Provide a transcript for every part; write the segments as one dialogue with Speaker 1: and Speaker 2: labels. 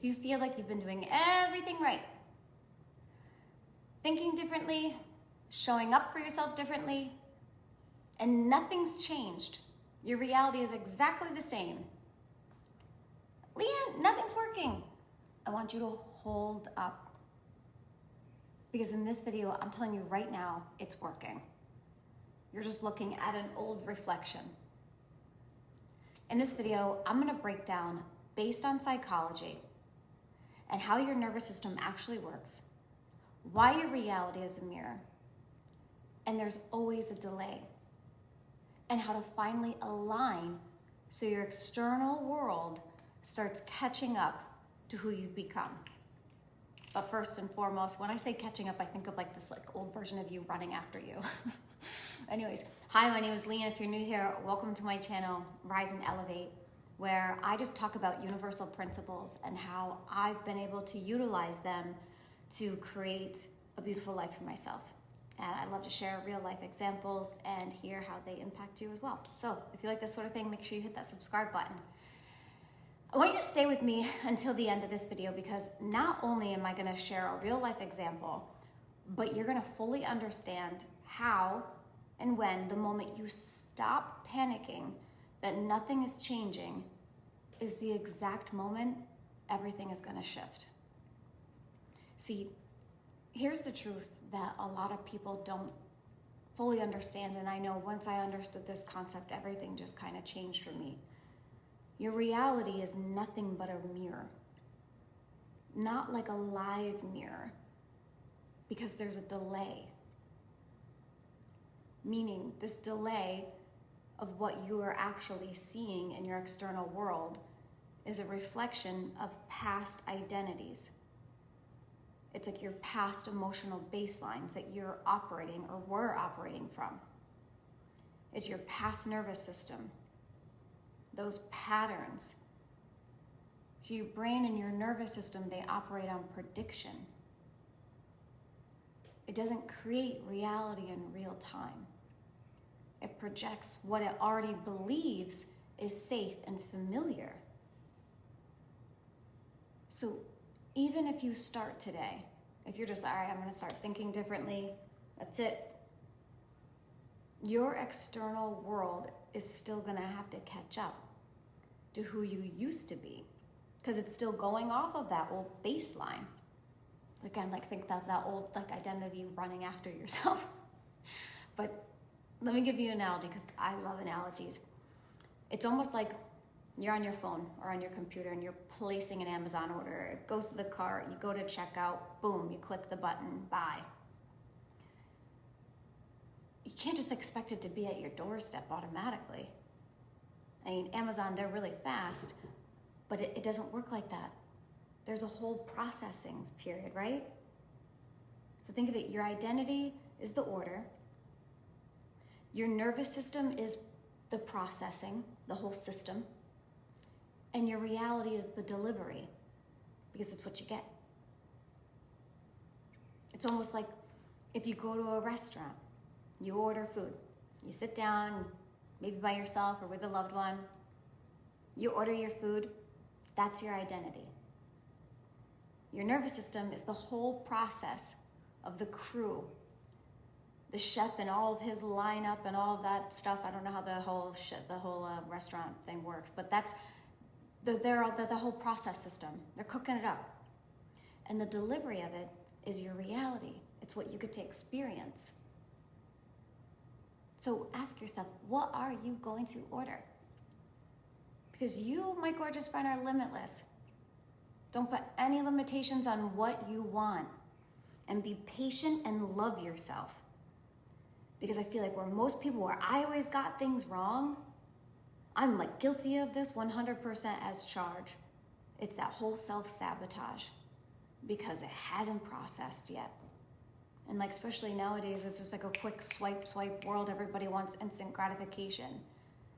Speaker 1: you feel like you've been doing everything right, thinking differently, showing up for yourself differently, and nothing's changed, your reality is exactly the same, Leah, nothing's working. I want you to hold up. Because in this video, I'm telling you right now, it's working. You're just looking at an old reflection. In this video, I'm gonna break down, based on psychology, and how your nervous system actually works, why your reality is a mirror, and there's always a delay, and how to finally align so your external world starts catching up to who you've become. But first and foremost, when I say catching up, I think of like this old version of you running after you. Anyways, hi, my name is Leah. If you're new here, welcome to my channel, Rise and Elevate, where I just talk about universal principles and how I've been able to utilize them to create a beautiful life for myself. And I love to share real life examples and hear how they impact you as well. So if you like this sort of thing, make sure you hit that subscribe button. I want you to stay with me until the end of this video because not only am I going to share a real life example, but you're going to fully understand how and when the moment you stop panicking that nothing is changing is the exact moment everything is going to shift. See, here's the truth that a lot of people don't fully understand, and I know once I understood this concept, everything just kind of changed for me. Your reality is nothing but a mirror. Not like a live mirror, because there's a delay. Meaning this delay of what you are actually seeing in your external world is a reflection of past identities. It's like your past emotional baselines that you're operating or were operating from. It's your past nervous system. Those patterns. So your brain and your nervous system, they operate on prediction. It doesn't create reality in real time. It projects what it already believes is safe and familiar. So even if you start today, if you're just, all right, I'm going to start thinking differently, that's it. Your external world is still going to have to catch up to who you used to be, because it's still going off of that old baseline. Again, think of that old identity running after yourself. But let me give you an analogy, because I love analogies. It's almost like you're on your phone or on your computer and you're placing an Amazon order. It goes to the cart, you go to checkout, boom, you click the button, buy. You can't just expect it to be at your doorstep automatically. I mean, Amazon, they're really fast, but it doesn't work like that. There's a whole processing period, right? So think of it, your identity is the order. Your nervous system is the processing, the whole system. And your reality is the delivery, because it's what you get. It's almost like if you go to a restaurant, you order food, you sit down, maybe by yourself or with a loved one, you order your food, that's your identity. Your nervous system is the whole process of the crew, the chef and all of his lineup and all of that stuff. I don't know how the whole restaurant thing works, but that's the whole process system. They're cooking it up. And the delivery of it is your reality. It's what you get to experience. So ask yourself, what are you going to order? Because you, my gorgeous friend, are limitless. Don't put any limitations on what you want. And be patient and love yourself. Because I feel like where most people, where I always got things wrong, I'm guilty of this 100% as charged. It's that whole self-sabotage because it hasn't processed yet. And especially nowadays, it's just a quick swipe world. Everybody wants instant gratification.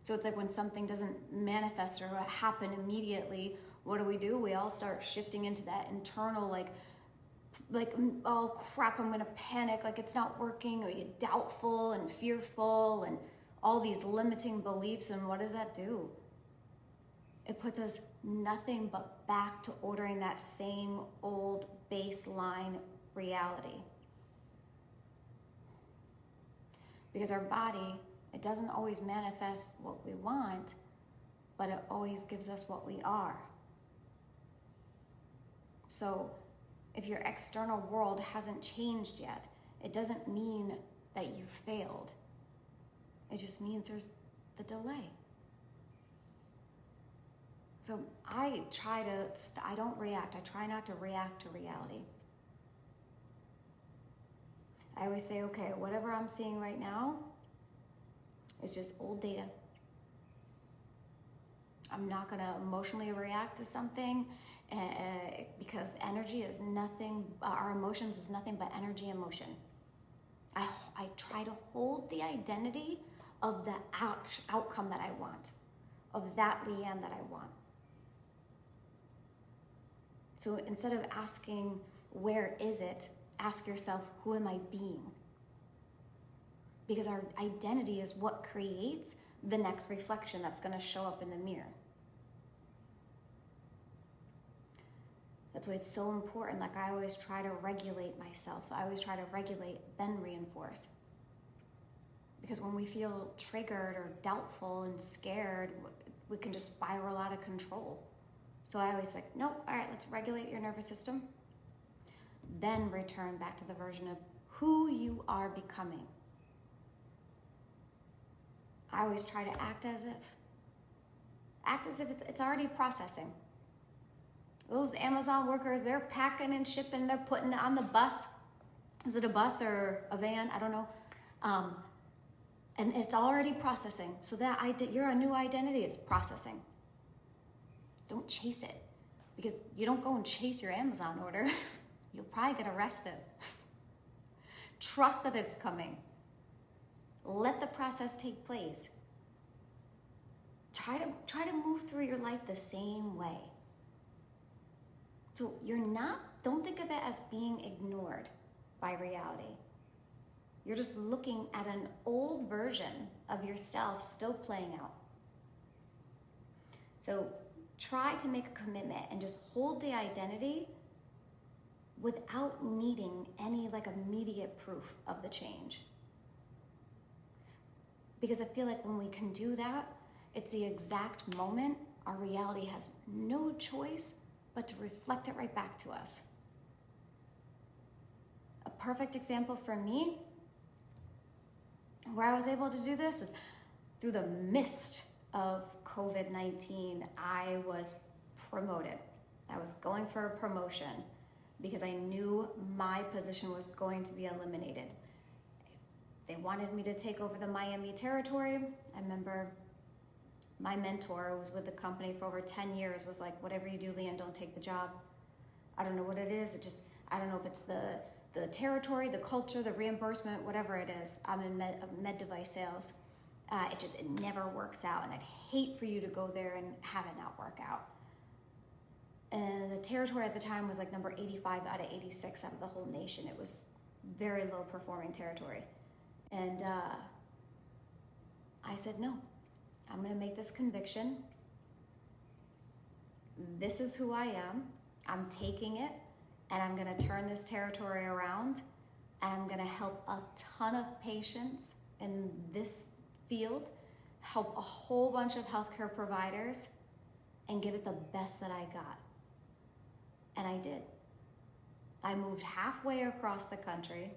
Speaker 1: So it's when something doesn't manifest or happen immediately, what do? We all start shifting into that internal oh crap, I'm gonna panic, it's not working, or you're doubtful and fearful and all these limiting beliefs. And what does that do? It puts us nothing but back to ordering that same old baseline reality. Because our body, it doesn't always manifest what we want, but it always gives us what we are. So if your external world hasn't changed yet, it doesn't mean that you failed. It just means there's the delay. So I don't react. I try not to react to reality. I always say, okay, whatever I'm seeing right now is just old data. I'm not going to emotionally react to something because energy is nothing, our emotions is nothing but energy and motion. I try to hold the identity of the outcome that I want, of that Leanne that I want. So instead of asking, where is it? Ask yourself, who am I being? Because our identity is what creates the next reflection that's going to show up in the mirror. That's why it's so important. Like, I always try to regulate myself. I always try to regulate, then reinforce. Because when we feel triggered or doubtful and scared, we can just spiral out of control. So I always like, nope, all right, let's regulate your nervous system. Then return back to the version of who you are becoming. I always try to act as if it's already processing. Those Amazon workers, they're packing and shipping, they're putting it on the bus. Is it a bus or a van? I don't know. And it's already processing. So that you're a new identity, it's processing. Don't chase it, because you don't go and chase your Amazon order. You'll probably get arrested. Trust that it's coming. Let the process take place. Try to move through your life the same way. So don't think of it as being ignored by reality. You're just looking at an old version of yourself still playing out. So try to make a commitment and just hold the identity without needing any immediate proof of the change. Because I feel like when we can do that, it's the exact moment our reality has no choice but to reflect it right back to us. A perfect example for me, where I was able to do this, is through the mist of COVID-19, I was promoted. I was going for a promotion because I knew my position was going to be eliminated. They wanted me to take over the Miami territory. I remember my mentor, who was with the company for over 10 years, was like, whatever you do, Leanne, don't take the job. I don't know what it is. I don't know if it's the territory, the culture, the reimbursement, whatever it is. I'm in med device sales. It never works out, and I'd hate for you to go there and have it not work out. And the territory at the time was like number 85 out of 86 out of the whole nation. It was very low performing territory. And I said, no, I'm going to make this conviction. This is who I am. I'm taking it, and I'm going to turn this territory around, and I'm going to help a ton of patients in this field, help a whole bunch of healthcare providers, and give it the best that I got. And I did. I moved halfway across the country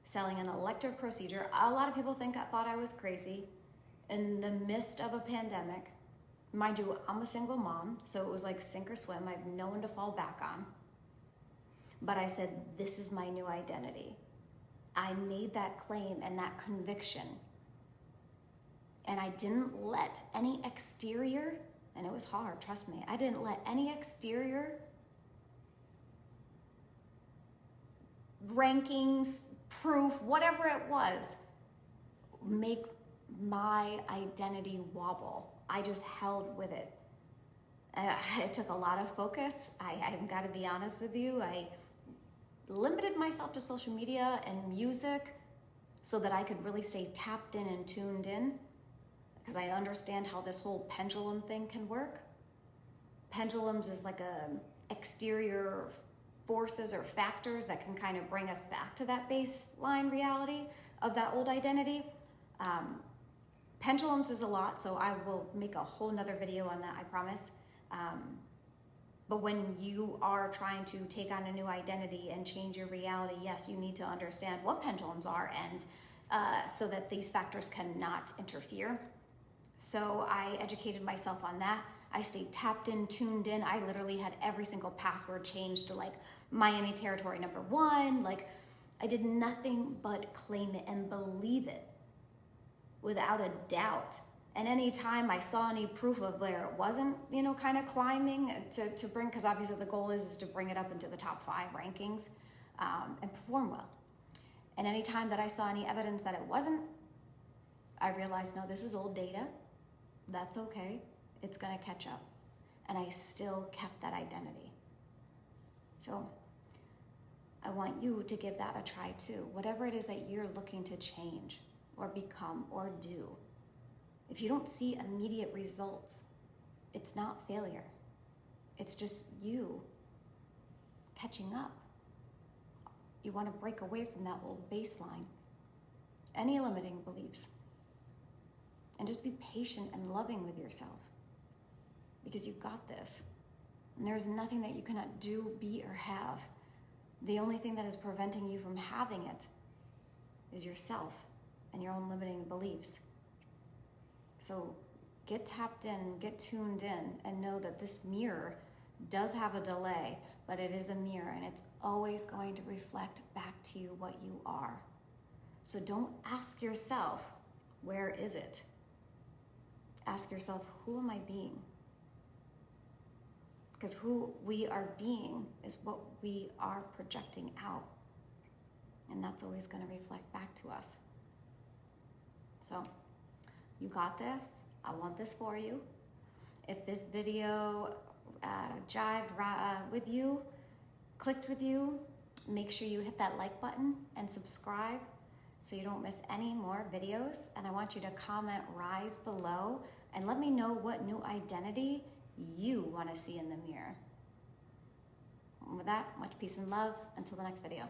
Speaker 1: selling an elective procedure. A lot of people thought I was crazy in the midst of a pandemic. Mind you, I'm a single mom, so it was like sink or swim. I have no one to fall back on. But I said, this is my new identity. I made that claim and that conviction. And I didn't let any exterior, and it was hard, trust me, I didn't let any exterior rankings, proof, whatever it was, make my identity wobble. I just held with it. It took a lot of focus. I've got to be honest with you. I limited myself to social media and music so that I could really stay tapped in and tuned in, because I understand how this whole pendulum thing can work. pendulums is like exterior forces or factors that can kind of bring us back to that baseline reality of that old identity. Pendulums is a lot, so I will make a whole nother video on that, I promise. But when you are trying to take on a new identity and change your reality, yes, you need to understand what pendulums are, and so that these factors cannot interfere. So I educated myself on that. I stayed tapped in, tuned in. I literally had every single password changed to like Miami territory #1. Like, I did nothing but claim it and believe it without a doubt. And anytime I saw any proof of where it wasn't, you know, kind of climbing to bring, because obviously the goal is to bring it up into the top 5 rankings and perform well. And anytime that I saw any evidence that it wasn't, I realized, no, this is old data. That's okay. It's going to catch up. And I still kept that identity. So I want you to give that a try too. Whatever it is that you're looking to change or become or do. If you don't see immediate results, it's not failure. It's just you catching up. You want to break away from that old baseline. Any limiting beliefs. And just be patient and loving with yourself. Because you've got this. And there's nothing that you cannot do, be, or have. The only thing that is preventing you from having it is yourself and your own limiting beliefs. So get tapped in, get tuned in, and know that this mirror does have a delay, but it is a mirror, and it's always going to reflect back to you what you are. So don't ask yourself, where is it? Ask yourself, who am I being? Because who we are being is what we are projecting out. And that's always going to reflect back to us. So, you got this. I want this for you. If this video jived with you, clicked with you, make sure you hit that like button and subscribe so you don't miss any more videos. And I want you to comment rise below and let me know what new identity you want to see in the mirror. And with that, much peace and love. Until the next video.